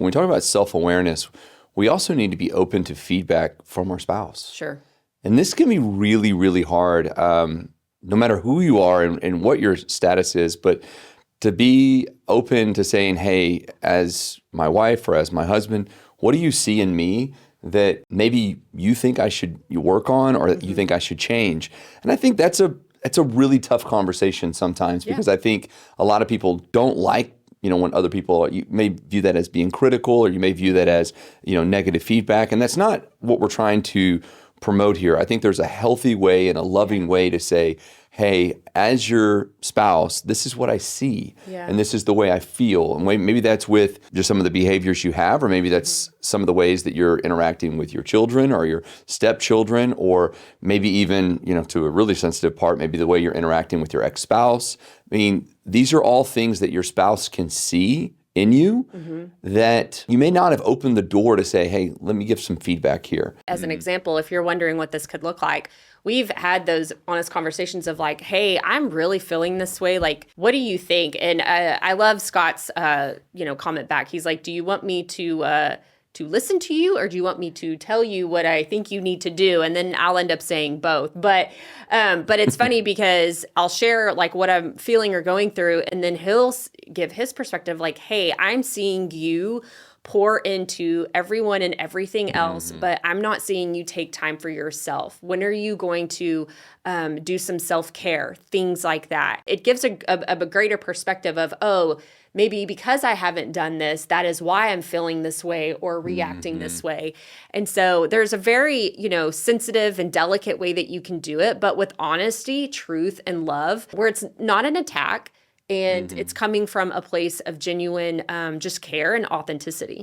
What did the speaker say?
when we talk about self-awareness, we also need to be open to feedback from our spouse. Sure. And this can be really, really hard, no matter who you are and what your status is, but to be open to saying, hey, as my wife or as my husband, what do you see in me that maybe you think I should work on or that you think I should change? And I think that's a really tough conversation sometimes because I think a lot of people don't like, when other people, you may view that as being critical or you may view that as, negative feedback. And that's not what we're trying to promote here. I think there's a healthy way and a loving way to say, hey, as your spouse, this is what I see and this is the way I feel. And maybe that's with just some of the behaviors you have, or maybe that's some of the ways that you're interacting with your children or your stepchildren, or maybe even, to a really sensitive part, maybe the way you're interacting with your ex-spouse. I mean, these are all things that your spouse can see in you that you may not have opened the door to say, hey, let me give some feedback here. As an example, if you're wondering what this could look like, we've had those honest conversations of like, hey, I'm really feeling this way. Like, what do you think? And I love Scott's, comment back. He's like, do you want me to listen to you, or do you want me to tell you what I think you need to do? And then I'll end up saying both. But it's funny because I'll share like what I'm feeling or going through, and then he'll give his perspective like, hey, I'm seeing you pour into everyone and everything else, but I'm not seeing you take time for yourself. When are you going to do some self-care? Things like that. It gives a greater perspective of, oh, maybe because I haven't done this, that is why I'm feeling this way or reacting this way. And so there's a very, sensitive and delicate way that you can do it, but with honesty, truth, and love, where it's not an attack and it's coming from a place of genuine just care and authenticity.